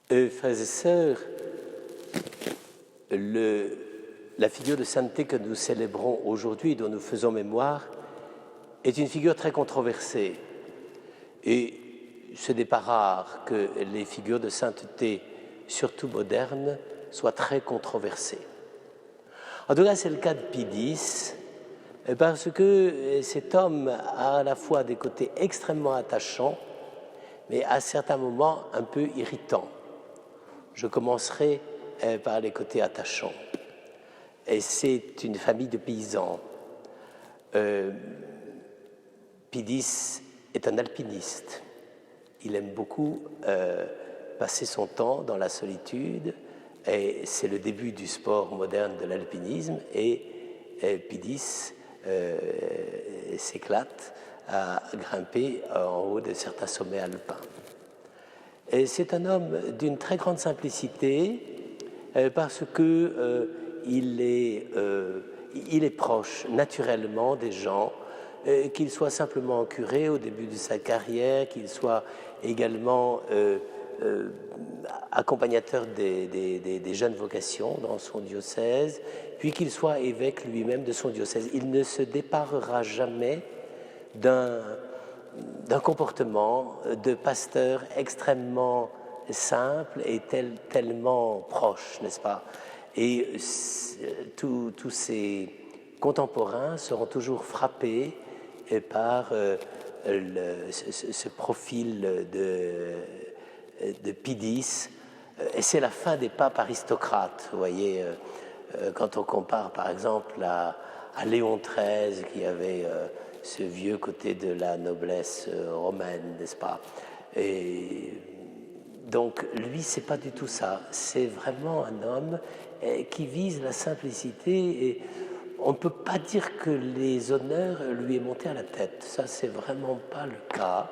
Frères et sœurs, la figure de sainteté que nous célébrons aujourd'hui, dont nous faisons mémoire, est une figure très controversée. Et ce n'est pas rare que les figures de sainteté, surtout modernes, soient très controversées. En tout cas, c'est le cas de Pie X, parce que cet homme a à la fois des côtés extrêmement attachants, mais à certains moments un peu irritants. Je commencerai par les côtés attachants. Et c'est une famille de paysans. Pie X est un alpiniste. Il aime beaucoup passer son temps dans la solitude, et c'est le début du sport moderne de l'alpinisme, et Pie X s'éclate à grimper en haut de certains sommets alpins. Et c'est un homme d'une très grande simplicité parce que il est proche naturellement des gens, qu'il soit simplement curé au début de sa carrière, qu'il soit également accompagnateur des jeunes vocations dans son diocèse, puis qu'il soit évêque lui-même de son diocèse. Il ne se déparera jamais d'un comportement de pasteur extrêmement simple et tellement proche, n'est-ce pas? Et tous ses contemporains seront toujours frappés par ce profil de Pie X. Et c'est la fin des papes aristocrates, vous voyez, quand on compare par exemple à Léon XIII qui avait ce vieux côté de la noblesse romaine, n'est-ce pas? Et donc lui, c'est pas du tout ça. C'est vraiment un homme qui vise la simplicité, et on ne peut pas dire que les honneurs lui aient monté à la tête. Ça, c'est vraiment pas le cas.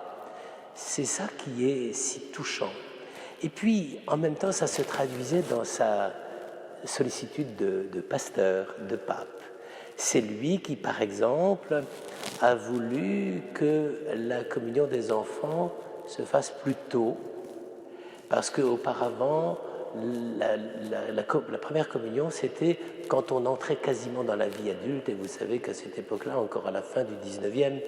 C'est ça qui est si touchant. Et puis, en même temps, ça se traduisait dans sa sollicitude de pasteur, de pape. C'est lui qui, par exemple, a voulu que la communion des enfants se fasse plus tôt, parce qu'auparavant, la première communion, c'était quand on entrait quasiment dans la vie adulte, et vous savez qu'à cette époque-là, encore à la fin du 19e,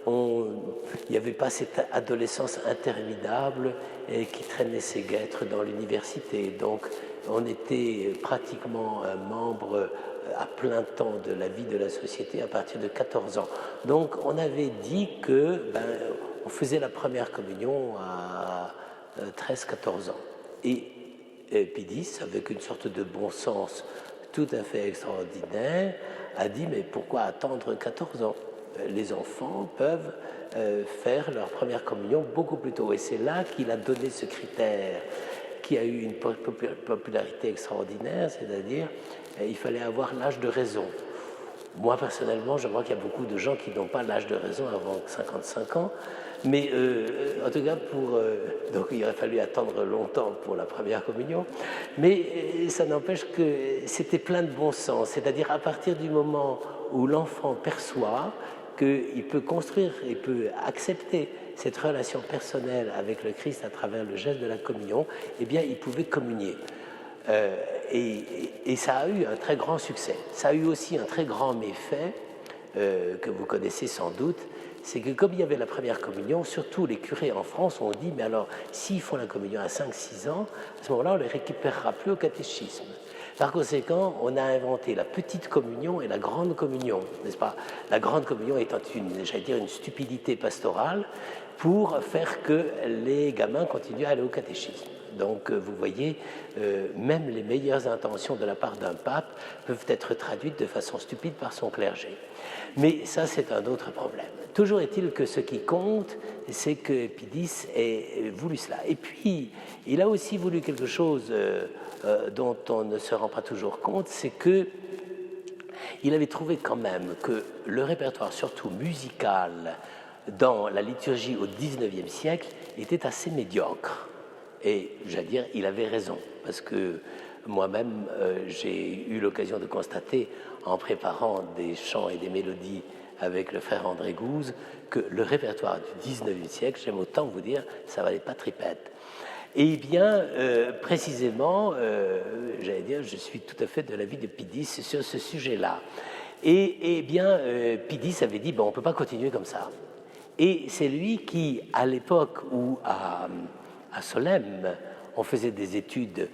il n'y avait pas cette adolescence interminable qui traînait ses guêtres dans l'université. Donc, on était pratiquement un membre à plein temps de la vie de la société à partir de 14 ans. Donc, on avait dit que on faisait la première communion à 13-14 ans. Et Pie X, avec une sorte de bon sens tout à fait extraordinaire, a dit mais pourquoi attendre 14 ans? Les enfants peuvent faire leur première communion beaucoup plus tôt. Et c'est là qu'il a donné ce critère qui a eu une popularité extraordinaire, c'est-à-dire il fallait avoir l'âge de raison. Moi, personnellement, je crois qu'il y a beaucoup de gens qui n'ont pas l'âge de raison avant 55 ans, mais en tout cas, donc il aurait fallu attendre longtemps pour la première communion, mais ça n'empêche que c'était plein de bon sens, c'est-à-dire à partir du moment où l'enfant perçoit qu'il peut construire, il peut accepter cette relation personnelle avec le Christ à travers le geste de la communion, eh bien, il pouvait communier. Et ça a eu un très grand succès. Ça a eu aussi un très grand méfait, que vous connaissez sans doute, c'est que comme il y avait la première communion, surtout les curés en France ont dit, mais alors, s'ils font la communion à 5-6 ans, à ce moment-là, on ne les récupérera plus au catéchisme. Par conséquent, on a inventé la petite communion et la grande communion, n'est-ce pas? La grande communion étant une stupidité pastorale pour faire que les gamins continuent à aller au catéchisme. Donc, vous voyez, même les meilleures intentions de la part d'un pape peuvent être traduites de façon stupide par son clergé. Mais ça, c'est un autre problème. Toujours est-il que ce qui compte, c'est que Pie X ait voulu cela. Et puis, il a aussi voulu quelque chose dont on ne se rend pas toujours compte, c'est que il avait trouvé quand même que le répertoire, surtout musical, dans la liturgie au XIXe siècle, était assez médiocre. Et j'allais dire, il avait raison, parce que moi-même, j'ai eu l'occasion de constater, en préparant des chants et des mélodies avec le frère André Gouze, que le répertoire du XIXe siècle, j'aime autant vous dire, ça valait pas tripette. Eh bien, précisément, j'allais dire, je suis tout à fait de l'avis de Pie X sur ce sujet-là. Et eh bien, Pie X avait dit, bon, on ne peut pas continuer comme ça. Et c'est lui qui, à l'époque où à Solesmes, on faisait des études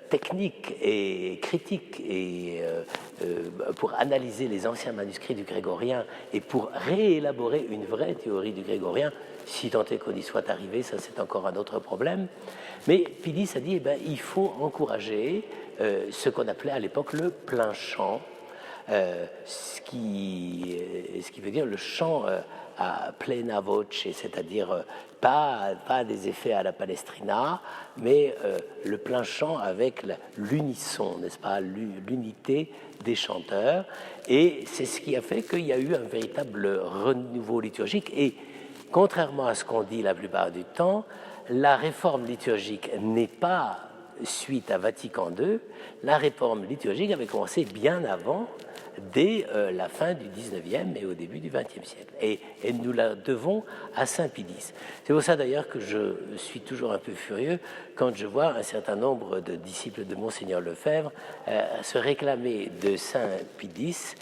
techniques et critiques et, pour analyser les anciens manuscrits du grégorien et pour réélaborer une vraie théorie du grégorien, si tant est qu'on y soit arrivé, ça c'est encore un autre problème. Mais Pie X a dit, eh bien, il faut encourager ce qu'on appelait à l'époque le plein chant, ce qui veut dire le chant à plena voce, c'est-à-dire pas des effets à la Palestrina, mais le plein chant avec l'unisson, n'est-ce pas, l'unité des chanteurs. Et c'est ce qui a fait qu'il y a eu un véritable renouveau liturgique. Et contrairement à ce qu'on dit la plupart du temps, la réforme liturgique n'est pas suite à Vatican II. La réforme liturgique avait commencé bien avant, dès la fin du 19e et au début du 20e siècle. Et nous la devons à Saint Pie X. C'est pour ça d'ailleurs que je suis toujours un peu furieux quand je vois un certain nombre de disciples de Monseigneur Lefebvre se réclamer de Saint Pie X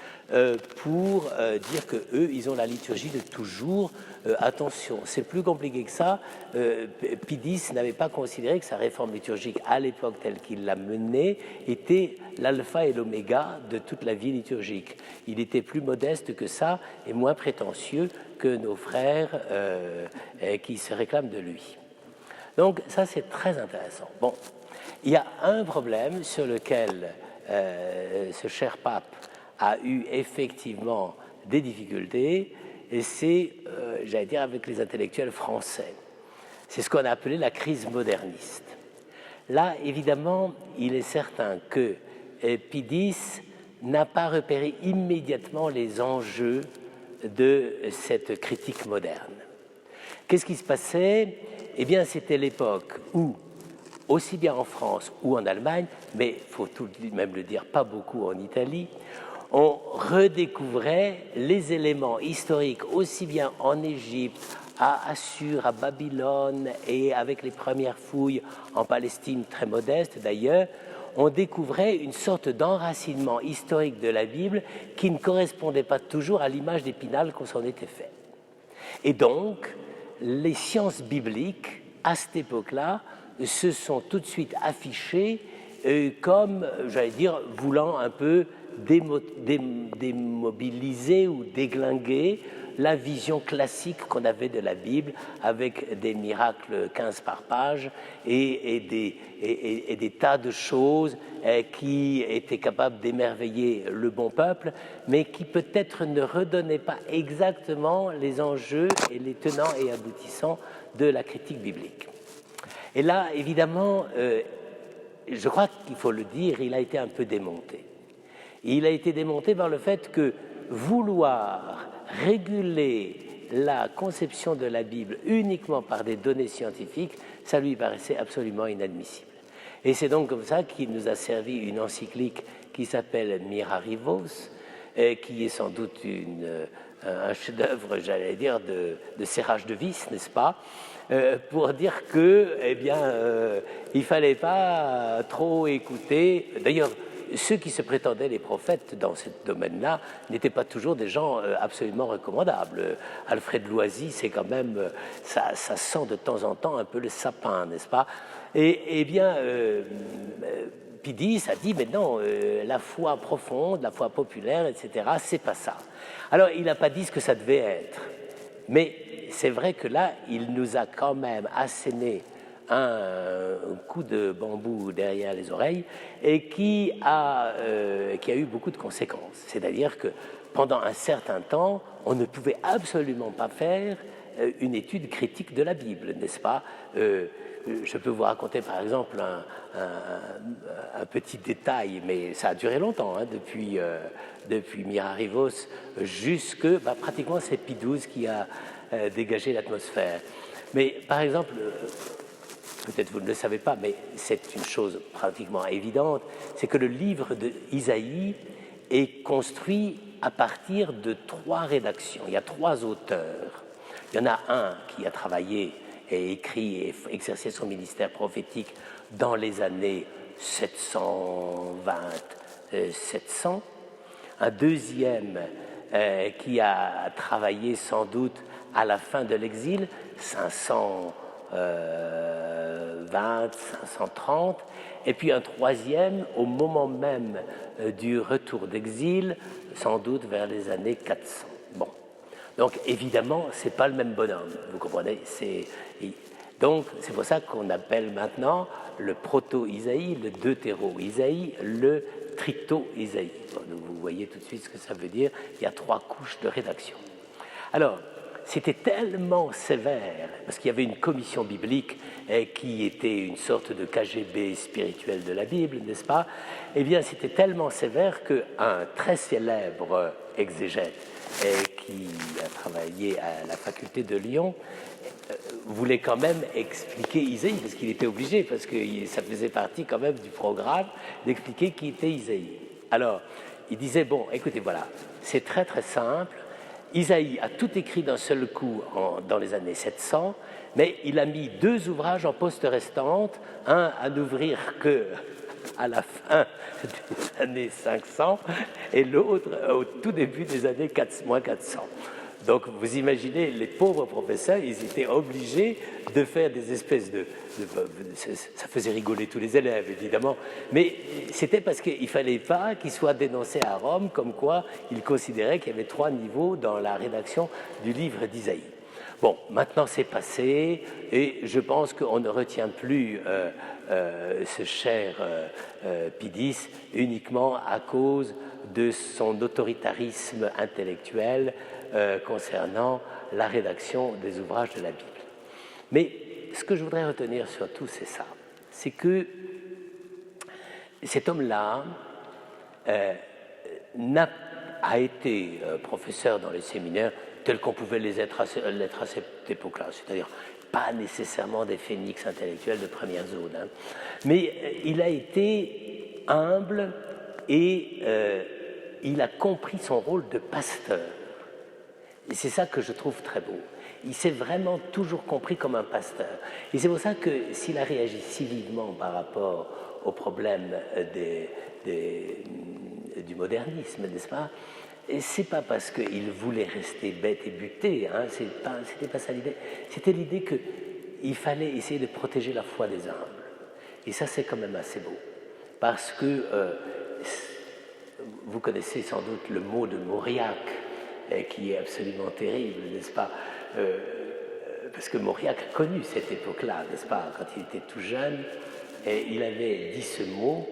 pour dire que eux, ils ont la liturgie de toujours. Attention, c'est plus compliqué que ça. Pie X n'avait pas considéré que sa réforme liturgique, à l'époque telle qu'il l'a menée, était l'alpha et l'oméga de toute la vie liturgique. Il était plus modeste que ça et moins prétentieux que nos frères qui se réclament de lui. Donc ça, c'est très intéressant. Bon, il y a un problème sur lequel ce cher pape a eu effectivement des difficultés, et c'est, j'allais dire, avec les intellectuels français. C'est ce qu'on a appelé la crise moderniste. Là, évidemment, il est certain que Pie X n'a pas repéré immédiatement les enjeux de cette critique moderne. Qu'est-ce qui se passait? Eh bien, c'était l'époque où, aussi bien en France ou en Allemagne, mais il faut tout de même le dire, pas beaucoup en Italie, on redécouvrait les éléments historiques aussi bien en Égypte, à Assur, à Babylone et avec les premières fouilles en Palestine très modestes d'ailleurs, on découvrait une sorte d'enracinement historique de la Bible qui ne correspondait pas toujours à l'image d'Épinal qu'on s'en était fait. Et donc, les sciences bibliques, à cette époque-là, se sont tout de suite affichées comme, j'allais dire, voulant un peu démobiliser ou déglinguer la vision classique qu'on avait de la Bible, avec des miracles 15 par page et des tas de choses qui étaient capables d'émerveiller le bon peuple, mais qui peut-être ne redonnaient pas exactement les enjeux et les tenants et aboutissants de la critique biblique. Et là, évidemment, je crois qu'il faut le dire, il a été un peu démonté. Il a été démonté par le fait que vouloir réguler la conception de la Bible uniquement par des données scientifiques, ça lui paraissait absolument inadmissible. Et c'est donc comme ça qu'il nous a servi une encyclique qui s'appelle Mirarivos, qui est sans doute un chef-d'œuvre, j'allais dire, de serrage de vis, n'est-ce pas, pour dire que, eh bien, il fallait pas trop écouter. D'ailleurs, ceux qui se prétendaient les prophètes dans ce domaine-là n'étaient pas toujours des gens absolument recommandables. Alfred Loisy, c'est quand même, ça sent de temps en temps un peu le sapin, n'est-ce pas? Et eh bien, Pie X a dit, mais non, la foi profonde, la foi populaire, etc., c'est pas ça. Alors, il n'a pas dit ce que ça devait être, mais c'est vrai que là, il nous a quand même asséné un coup de bambou derrière les oreilles et qui a eu beaucoup de conséquences. C'est-à-dire que pendant un certain temps, on ne pouvait absolument pas faire une étude critique de la Bible, n'est-ce pas? Je peux vous raconter par exemple un petit détail, mais ça a duré longtemps, hein, depuis Mirarivos jusque, pratiquement c'est Pie XII qui a dégagé l'atmosphère. Mais par exemple, peut-être vous ne le savez pas, mais c'est une chose pratiquement évidente, c'est que le livre d'Isaïe est construit à partir de 3 rédactions. Il y a 3 auteurs. Il y en a un qui a travaillé et écrit et exerçait son ministère prophétique dans les années 720-700. Un deuxième qui a travaillé sans doute à la fin de l'exil, 520, 530, et puis un troisième au moment même du retour d'exil, sans doute vers les années 400. Bon, donc évidemment, c'est pas le même bonhomme, vous comprenez. Donc c'est pour ça qu'on appelle maintenant le proto-Isaïe, le deutéro-Isaïe, le trito-Isaïe. Vous voyez tout de suite ce que ça veut dire. Il y a 3 couches de rédaction. Alors, c'était tellement sévère, parce qu'il y avait une commission biblique qui était une sorte de KGB spirituel de la Bible, n'est-ce pas? Eh bien, c'était tellement sévère qu'un très célèbre exégète qui a travaillé à la faculté de Lyon voulait quand même expliquer Isaïe, parce qu'il était obligé, parce que ça faisait partie quand même du programme d'expliquer qui était Isaïe. Alors, il disait, bon, écoutez, voilà, c'est très très simple. Isaïe a tout écrit d'un seul coup dans les années 700, mais il a mis 2 ouvrages en poste restante, un à n'ouvrir que à la fin des années 500 et l'autre au tout début des années 400. Donc vous imaginez, les pauvres professeurs, ils étaient obligés de faire des espèces ça faisait rigoler tous les élèves, évidemment, mais c'était parce qu'il ne fallait pas qu'ils soient dénoncés à Rome, comme quoi ils considéraient qu'il y avait 3 niveaux dans la rédaction du livre d'Isaïe. Bon, maintenant c'est passé, et je pense qu'on ne retient plus ce cher Pidis uniquement à cause de son autoritarisme intellectuel concernant la rédaction des ouvrages de la Bible. Mais ce que je voudrais retenir surtout, c'est ça, c'est que cet homme-là a été professeur dans les séminaires tels qu'on pouvait l'être à cette époque-là, c'est-à-dire pas nécessairement des phénix intellectuels de première zone, hein. Mais il a été humble et il a compris son rôle de pasteur. Et c'est ça que je trouve très beau. Il s'est vraiment toujours compris comme un pasteur. Et c'est pour ça que s'il a réagi si vivement par rapport au problème du modernisme, n'est-ce pas? Et c'est pas parce qu'il voulait rester bête et buté, hein, c'était pas ça l'idée. C'était l'idée qu'il fallait essayer de protéger la foi des humbles. Et ça, c'est quand même assez beau. Parce que vous connaissez sans doute le mot de Mauriac, qui est absolument terrible, n'est-ce pas? Parce que Mauriac a connu cette époque-là, n'est-ce pas? Quand il était tout jeune, et il avait dit ce mot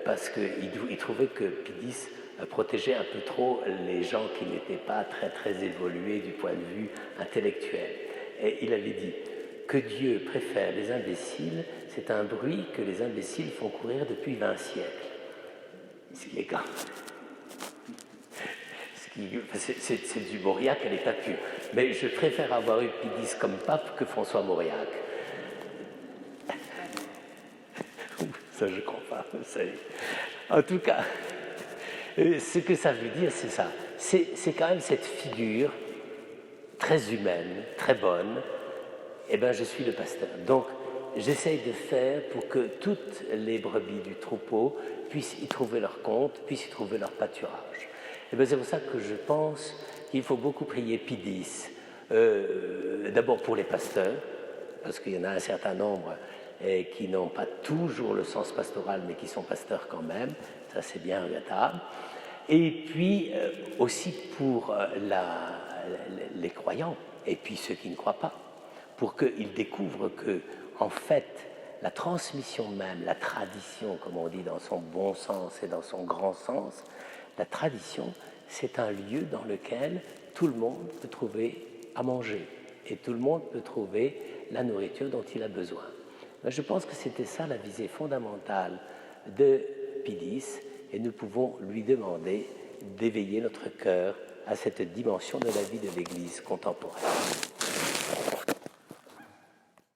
parce qu'il trouvait que Pidis protégeait un peu trop les gens qui n'étaient pas très très évolués du point de vue intellectuel. Et il avait dit que Dieu préfère les imbéciles, c'est un bruit que les imbéciles font courir depuis 20 siècles. Ce qui est quand c'est du Mauriac à l'état pur. Mais je préfère avoir eu Pidis comme pape que François Mauriac. Ça, je crois pas. En tout cas, ce que ça veut dire, c'est ça. C'est quand même cette figure très humaine, très bonne. Eh bien, je suis le pasteur. Donc, j'essaye de faire pour que toutes les brebis du troupeau puissent y trouver leur compte, puissent y trouver leur pâturage. Et bien, c'est pour ça que je pense qu'il faut beaucoup prier Pidis. D'abord pour les pasteurs, parce qu'il y en a un certain nombre qui n'ont pas toujours le sens pastoral, mais qui sont pasteurs quand même. Ça, c'est bien regrettable. Et puis aussi pour les croyants, et puis ceux qui ne croient pas, pour qu'ils découvrent que, en fait, la transmission même, la tradition, comme on dit dans son bon sens et dans son grand sens, la tradition, c'est un lieu dans lequel tout le monde peut trouver à manger et tout le monde peut trouver la nourriture dont il a besoin. Je pense que c'était ça la visée fondamentale de Pidis et nous pouvons lui demander d'éveiller notre cœur à cette dimension de la vie de l'Église contemporaine.